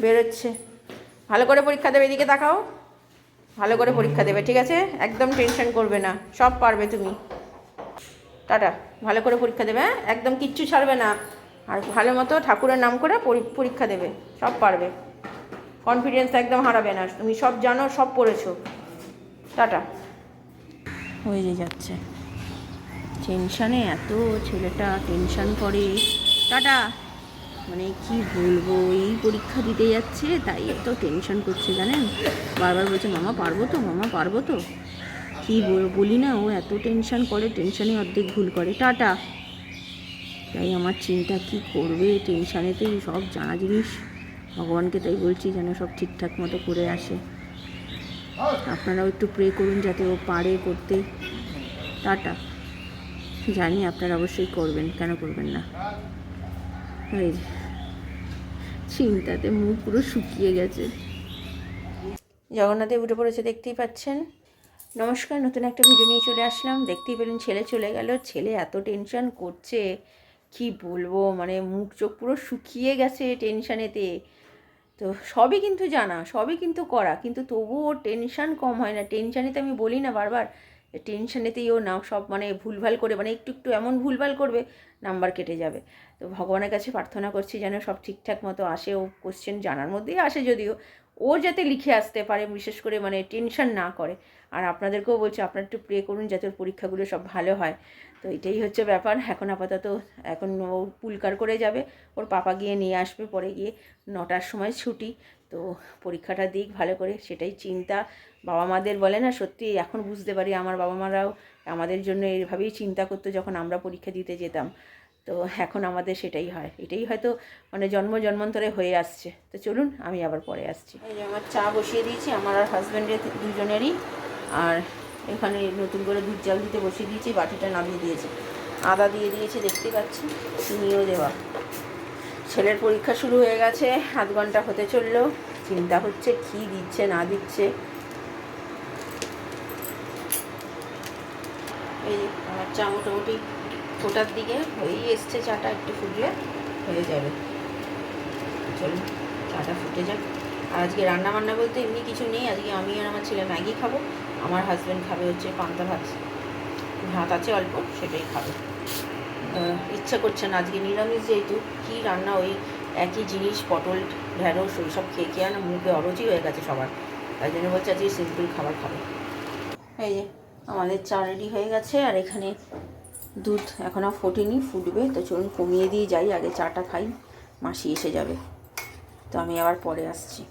বেরোচ্ছে। ভালো করে পরীক্ষা দেবে, এদিকে তাকাও। ভালো করে পরীক্ষা দেবে, ঠিক আছে? একদম টেনশন করবে না, সব পারবে তুমি। টাটা। ভালো করে পরীক্ষা দেবে, হ্যাঁ? একদম কিচ্ছু ছাড়বে না। আর ভালো মতো ঠাকুরের নাম করে পরীক্ষা দেবে, সব পারবে। কনফিডেন্স একদম হারাবে না, তুমি সব জানো, সব পড়েছো। টাটা। হয়ে যাচ্ছে টেনশানে, এত ছেলেটা টেনশান করে। টাটা। মানে কি বলবো, এই পরীক্ষা দিতে যাচ্ছে তাই এত টেনশন করছে জানেন। বারবার বলছে মামা পারবো তো, মামা পারবো তো। কী বলি না, ও এত টেনশন করে, টেনশানে অর্ধেক ভুল করে। টাটা। তাই আমার চিন্তা, কি করবে টেনশানেতেই সব জানা জিনিস। ভগবানকে তাই বলছি যেন সব ঠিকঠাক মতো করে আসে। আপনারাও একটু প্রে করুন যাতে ও পারে করতে। টাটা। জানি আপনারা অবশ্যই করবেন, কেন করবেন না। এই চিন্তাতে মুখ পুরো শুকিয়ে গেছে। জগন্নাথে উঠে পড়েছে, দেখতেই পাচ্ছেন। নমস্কার, নতুন একটা ভিডিও নিয়ে চলে আসলাম। দেখতেই পেলেন ছেলে চলে গেল। ছেলে এত টেনশন করছে, কি বলবো, মানে মুখ চোখ পুরো শুকিয়ে গেছে টেনশানেতে। তো সবই কিন্তু জানা, সবই কিন্তু করা, কিন্তু তবুও টেনশান কম হয় না। টেনশানেতে আমি বলি না বারবার, টেনশানেতেই ও না সব মানে ভুলভাল করে, মানে একটু একটু এমন ভুলভাল করবে নাম্বার কেটে যাবে। তো ভগবানের কাছে প্রার্থনা করছি যেন সব ঠিকঠাক মতো আসে। ও কোশ্চেন জানার মধ্যেই আসে যদিও, ও যাতে লিখে আসতে পারে, বিশেষ করে মানে টেনশন না করে। আর আপনাদেরকেও বলছি, আপনারা একটু প্রে করুন যাতে ওর পরীক্ষাগুলো সব ভালো হয়। তো এটাই হচ্ছে ব্যাপার। এখন আপাতত এখন ও পুলকার করে যাবে, ওর পাপা গিয়ে নিয়ে আসবে, পরে গিয়ে 9টার সময় ছুটি। তো পরীক্ষাটা দিক ভালো করে, সেটাই চিন্তা। বাবা মাদের বলে না, সত্যি এখন বুঝতে পারি, আমার বাবা মারাও আমাদের জন্য এইভাবেই চিন্তা করতো যখন আমরা পরীক্ষা দিতে যেতাম। তো এখন আমাদের সেটাই হয়, এটাই হয়তো মানে জন্ম জন্মান্তরে হয়ে আসছে। তো চলুন, আমি আবার পরে আসছি। এই যে আমার চা বসিয়ে দিয়েছি, আমার আর হাজব্যান্ডের দুজনেরই। আর এখানে নতুন করে দুধ জাল দিতে বসিয়ে দিয়েছি, বাটিটা নামিয়ে দিয়েছি, আদা দিয়ে দিয়েছি, দেখতে পাচ্ছি, চিনিও দেওয়া। ছেলের পরীক্ষা শুরু হয়ে গেছে, আধ ঘন্টা হতে চললো। চিন্তা হচ্ছে কি দিচ্ছে না দিচ্ছে। এই আমার চা মোটামুটি ফোটার দিকে হয়েই এসছে, চাটা একটু ফুটলে হয়ে যাবে। চলুন চাটা ফুটে যাক। আর আজকে রান্না বান্না বলতে এমনি কিছু নেই। আজকে আমি আর আমার ছেলে ম্যাগি খাবো, আমার হাজব্যান্ড খাবে হচ্ছে পান্তা ভাত। ভাত আছে অল্প, সেটাই খাবে। ইচ্ছা করছে না আজকে, নিরামিষ যেহেতু, কী রান্না ওই একই জিনিস, পটল ঢেঁড়স ওই সব খেয়ে খেয়ে না মুখে অরুচি হয়ে গেছে সবার। তাই জন্য বলছে আজকে সিম্পল খাবার খাবে। এই যে আমাদের চা রেডি হয়ে গেছে, আর এখানে দুধ এখনও ফোটেনি, ফুটবে। তো চলুন কমিয়ে দিয়ে যাই, আগে চাটা খাই, মাসি এসে যাবে। তো আমি আবার পরে আসছি।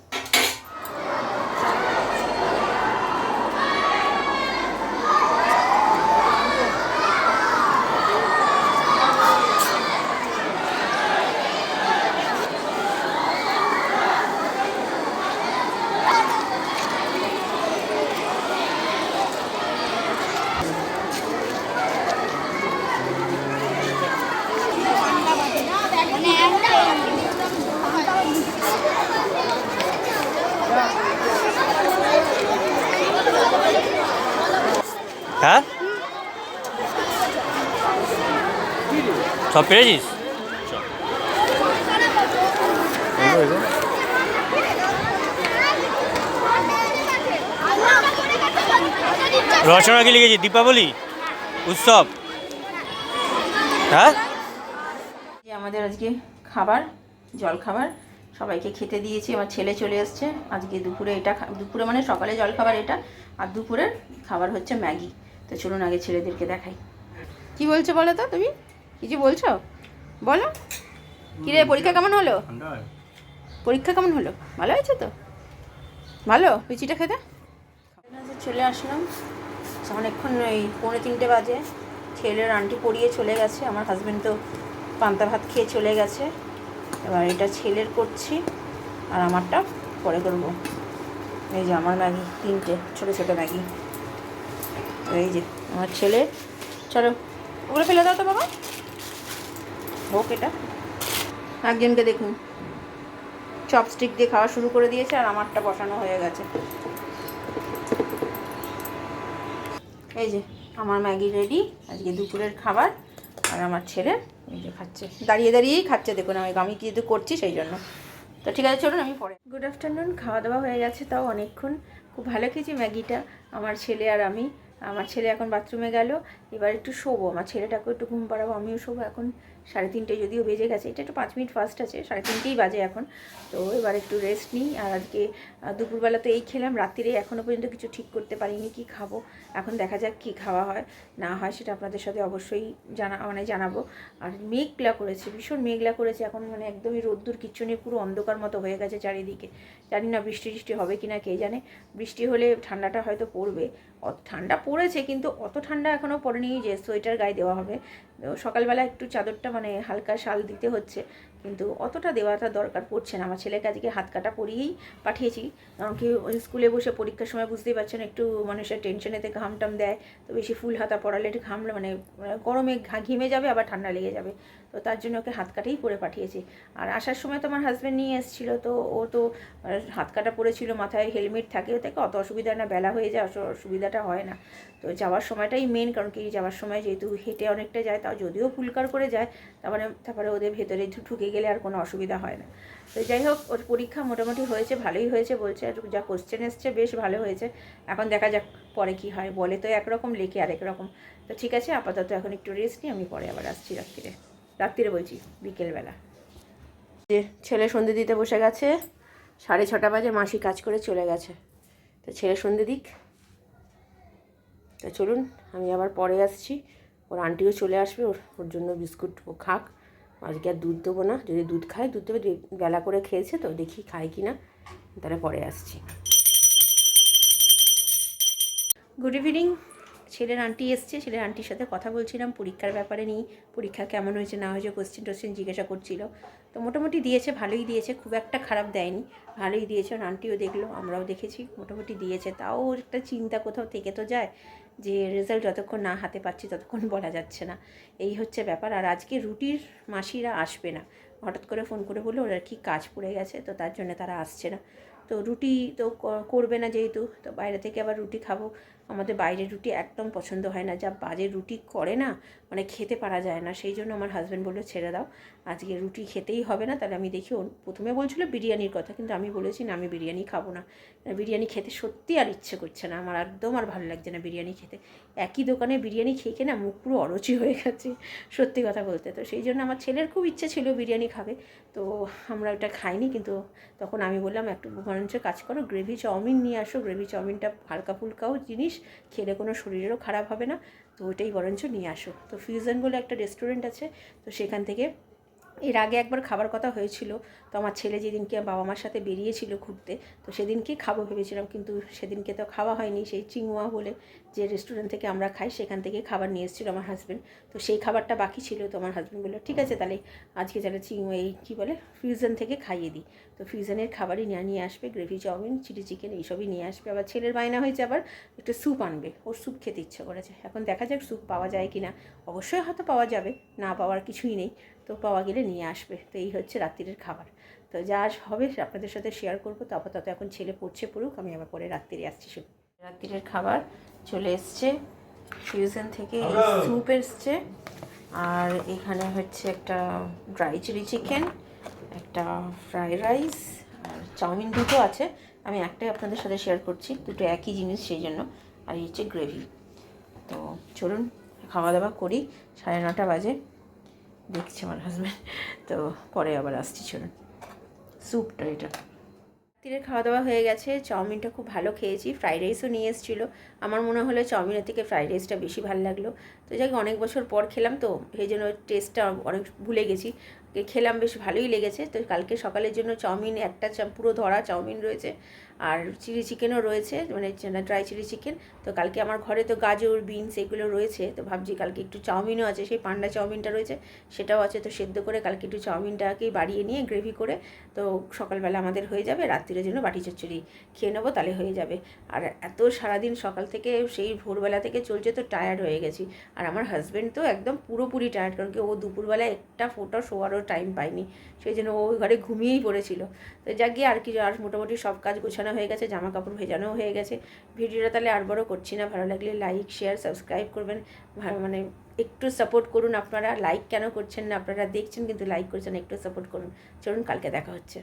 হ্যাঁ সব পেরেছিস? রচনা কি লিখেছি? দীপাবলি উৎসব। হ্যাঁ, আমাদের আজকে খাবার, জল খাবার সবাইকে খেতে দিয়েছি। আমার ছেলে চলে এসছে আজকে দুপুরে। এটা দুপুরে মানে সকালে জল খাবার এটা, আর দুপুরের খাবার হচ্ছে ম্যাগি। তো চলুন আগে ছেলেদেরকে দেখাই। কি বলছো বলো তো, তুমি কিছু বলছো বলো। কিরে পরীক্ষা কেমন হলো? পরীক্ষা কেমন হলো? ভালো হয়েছে তো? ভালো লুচিটা খেতে। চলে আসলাম, অনেকক্ষণ, ওই 2:45 বাজে। ছেলের আন্টি পড়িয়ে চলে গেছে, আমার হাজব্যান্ড তো পান্তা ভাত খেয়ে চলে গেছে। এবার এটা ছেলের করছি, আর আমারটা পরে করবো। এই যে আমার ম্যাগি, 3টে ছোটো ছোটো ম্যাগি। এই যে আমার ছেলে, চলো ওগুলো ফেলে দাও তো বাবা, হোক এটা। একজনকে দেখুন চপস্টিক দিয়ে খাওয়া শুরু করে দিয়েছে, আর আমারটা বসানো হয়ে গেছে। এই যে আমার ম্যাগি রেডি, আজকে দুপুরের খাবার। আর আমার ছেলে এই যে খাচ্ছে, দাঁড়িয়ে দাঁড়িয়েই খাচ্ছে, দেখুন আমি যেহেতু করছি সেই জন্য। তো ঠিক আছে, চলুন আমি পরে। গুড আফটারনুন, খাওয়া দাওয়া হয়ে গেছে, তাও অনেকক্ষণ। খুব ভালো খেয়েছি ম্যাগিটা, আমার ছেলে আর আমি। আমার ছেলে এখন বাথরুমে গেল, এবার একটু শোবো, আমার ছেলেটাকেও একটু ঘুম পাড়াবো, আমিও শোবো। এখন 3:30 যদিও বেজে গেছে, এটা একটু 5 মিনিট ফাস্ট আছে, 3:30ই বাজে এখন। তো এবার একটু রেস্ট নিই। আর আজকে দুপুরবেলা তো এই খেলাম, রাত্রিরে এখনও পর্যন্ত কিছু ঠিক করতে পারিনি কি খাবো। এখন দেখা যাক কি খাওয়া হয় না হয়, সেটা আপনাদের সাথে অবশ্যই জানাবো। আর মেঘলা করেছে, ভীষণ মেঘলা করেছে এখন, মানে একদমই রোদ্দুর কিচ্ছু নেই, পুরো অন্ধকার মতো হয়ে গেছে চারিদিকে। জানি না বৃষ্টি টিষ্টি হবে কি না, কে জানে। বৃষ্টি হলে ঠান্ডাটা হয়তো পড়বে। ঠান্ডা পড়েছে কিন্তু অত ঠান্ডা এখনও পড়েনি যে সোয়েটার গায়ে দেওয়া হবে। সকালবেলা একটু চাদরটা মানে হালকা শাল দিতে হচ্ছে, কিন্তু অতটা দেওয়াটা দরকার পড়ছে না। আমার ছেলেকে আজকে হাত কাটা পরিয়েই পাঠিয়েছি, কারণ কি স্কুলে বসে পরীক্ষার সময় বুঝতেই পারছেন একটু মানুষের টেনশনেতে ঘাম টাম দেয়, তো বেশি ফুল হাতা পরালে একটু ঘামলে মানে গরমে ঘিমে যাবে, আবার ঠান্ডা লেগে যাবে। তো তার জন্য ওকে হাত কাটেই পরে পাঠিয়েছি। আর আসার সময় তো আমার হাজব্যান্ড নিয়ে এসেছিলো, তো ও তো হাত কাটা পরেছিল, মাথায় হেলমেট থাকে, ও থেকে অত অসুবিধা না, বেলা হয়ে যায়, অসুবিধাটা হয় না। তো যাওয়ার সময়টাই মেন, কারণ কি যাওয়ার সময় যেহেতু হেঁটে অনেকটা যায়, তাও যদিও ফুলকার করে যায়, তারপরে ওদের ভেতরে ঢুকে গেলে আর কোনো অসুবিধা হয় না। তো যাই হোক, ওর পরীক্ষা মোটামুটি হয়েছে, ভালোই হয়েছে বলছে, আর যা কোশ্চেন এসছে বেশ ভালো হয়েছে। এখন দেখা যাক পরে কি হয়, বলে তো একরকম, লেখে আরেক রকম। তো ঠিক আছে, আপাতত এখন একটু রেস্ট নিই, আমি পরে আবার আসছি রাত্রিরে বলছি বিকেলবেলা। যে ছেলে সন্ধে দিতে বসে গেছে, 6:30 বাজে, মাসি কাজ করে চলে গেছে। তো ছেলে সন্ধে দিক। তো চলুন, আমি আবার পরে আসছি। ওর আন্টিও চলে আসবে, ওর জন্য বিস্কুট ও খাক। আজকে আর দুধ দেবো না, যদি দুধ খায় দুধ দেবে, বেলা করে খেয়েছে তো, দেখি খায় কি না, তাহলে পরে আসছি। Good evening. ছেলের আন্টি এসছে, ছেলের আন্টির সাথে কথা বলছিলাম পরীক্ষার ব্যাপারে নিয়ে, পরীক্ষা কেমন হয়েছে না হয়েছে, কোশ্চেন জিজ্ঞাসা করছিল। তো মোটামুটি দিয়েছে, ভালোই দিয়েছে, খুব একটা খারাপ দেয়নি, ভালোই দিয়েছে। আর আন্টিও দেখলো, আমরাও দেখেছি, মোটামুটি দিয়েছে। তাও একটা চিন্তা কোথাও থেকে তো যায়, যে রেজাল্ট যতক্ষণ না হাতে পাচ্ছি ততক্ষণ বলা যাচ্ছে না, এই হচ্ছে ব্যাপার। আর আজকে রুটির মাসিরা আসবে না, হঠাৎ করে ফোন করে বললো ওরা কি কাজ পড়ে গেছে, তো তার জন্য তারা আসছে না। তো রুটি তো করবে না যেহেতু, তো বাইরে থেকে আবার রুটি খাবো। আমাদের বাইরের রুটি একদম পছন্দ হয় না, যা বাজে রুটি করে না, মানে খেতে পারা যায় না। সেই জন্য আমার হাজব্যান্ড বললো ছেড়ে দাও, আজকে রুটি খেতেই হবে না। তাহলে আমি দেখি, প্রথমে বলছিল বিরিয়ানির কথা, কিন্তু আমি বলেছি না, আমি বিরিয়ানি খাবো না। বিরিয়ানি খেতে সত্যি আর ইচ্ছে করছে না আমার, একদম আর ভালো লাগছে না বিরিয়ানি খেতে। একই দোকানে বিরিয়ানি খেয়ে খেয়ে না মুখ পুরো অরুচি হয়ে গেছে, সত্যি কথা বলতে। তো সেই জন্য আমার ছেলের খুব ইচ্ছে ছিল বিরিয়ানি খাবে, তো আমরা ওটা খাইনি। কিন্তু তখন আমি বললাম একটু বরঞ্চ কাজ করো, গ্রেভি চাউমিন নিয়ে আসো, গ্রেভি চাউমিনটা হালকা ফুলকাও জিনিস, খেলে কোনো শরীরেরও খারাপ হবে না, তো ওইটাই বরঞ্চ নিয়ে আসো। তো ফিউশন বলে একটা রেস্টুরেন্ট আছে, তো সেখান থেকে এর আগে একবার খাবার কথা হয়েছিল। তো আমার ছেলে যেদিনকে বাবা মার সাথে বেরিয়েছিল ঘুরতে, তো সেদিনকে খাবো ভেবেছিলাম, কিন্তু সেদিনকে তো খাওয়া হয়নি। সেই চিংওয়া বলে যে রেস্টুরেন্ট থেকে আমরা খাই, সেখান থেকে খাবার নিয়ে এসেছিলো আমার হাজব্যান্ড, তো সেই খাবারটা বাকি ছিল। তো আমার হাজব্যান্ড বললো ঠিক আছে তাহলে আজকে তাহলে এই কী বলে ফিউশন থেকে খাইয়ে দিই। তো ফিউশনের খাবারই নিয়ে আসবে, গ্রেভি চাউমিন, চিলি চিকেন এইসবই নিয়ে আসবে। আবার ছেলের বায়না হয়েছে আবার একটু স্যুপ আনবে, ওর স্যুপ খেতে ইচ্ছে করেছে। এখন দেখা যাক স্যুপ পাওয়া যায় কি না, অবশ্যই হয়তো পাওয়া যাবে, না পাওয়ার কিছুই নেই, তো পাওয়া গেলে নিয়ে আসবে। তো এই হচ্ছে রাত্রিরের খাবার, তো যা হবে আপনাদের সাথে শেয়ার করবো। তো আপাতত এখন ছেলে পড়ুক, আমি আবার পরে রাত্রিরে আসছি। রাত্রিরের খাবার চলে এসছে, ফিউশন থেকে স্যুপ এসছে, আর এখানে হচ্ছে একটা ড্রাই চিলি চিকেন, একটা ফ্রাইড রাইস, আর চাউমিন দুটো আছে, আমি একটাই আপনাদের সাথে শেয়ার করছি, দুটো একই জিনিস সেই জন্য। আর এই হচ্ছে গ্রেভি। তো চলুন খাওয়া দাওয়া করি, 9:30 বাজে, দেখছি আমার হাজব্যান্ড, তো পরে আবার আসছি। চলুন, স্যুপটা এটা। রাত্রিরের খাওয়া দাওয়া হয়ে গেছে, চাউমিনটা খুব ভালো খেয়েছি, ফ্রাইড রাইসও নিয়ে এসেছিলো। আমার মনে হলো চাউমিনের থেকে ফ্রাইড রাইসটা বেশি ভালো লাগলো। তো যাই অনেক বছর পর খেলাম, তো সেই জন্য টেস্টটা অনেক ভুলে গেছি, খেলাম, বেশ ভালোই লেগেছে। তো কালকে সকালের জন্য চাউমিন একটা পুরো ধরা চাউমিন রয়েছে, আর চিলি চিকেনও রয়েছে, মানে ড্রাই চিলি চিকেন। তো কালকে আমার ঘরে তো গাজর বিনস এগুলো রয়েছে, তো ভাবছি কালকে একটু চাউমিনও আছে, সেই পান্ডা চাউমিনটা রয়েছে সেটাও আছে, তো সেদ্ধ করে কালকে একটু চাউমিনটাকেই বাড়িয়ে নিয়ে গ্রেভি করে, তো সকালবেলা আমাদের হয়ে যাবে, রাত্রিরের জন্য বাটি চচ্চড়ি খেয়ে নেবো, তাহলে হয়ে যাবে। আর এত সারাদিন সকাল থেকে সেই ভোরবেলা থেকে চলছে, তো টায়ার্ড হয়ে গেছি। আর আমার হাজব্যান্ড তো একদম পুরোপুরি টায়ার্ড, কারণ কি ও দুপুরবেলা একটা ফোঁটা শোয়ারও টাইম পায়নি, সেই জন্য ও ঘরে ঘুমিয়েই পড়েছিল। তো যাক গিয়ে আর কি, আর মোটামুটি সব কাজ গোছানো হয়ে গেছে, জামা কাপড় ভেজানোও হয়ে গেছে। ভিডিওটা তাহলে আর বড় করছি না, ভালো লাগলে লাইক শেয়ার সাবস্ক্রাইব করবেন, মানে একটু সাপোর্ট করুন। আপনারা লাইক কেন করছেন না, আপনারা দেখছেন কিন্তু লাইক করছেন, একটু সাপোর্ট করুন। চলুন, কালকে দেখা হচ্ছে।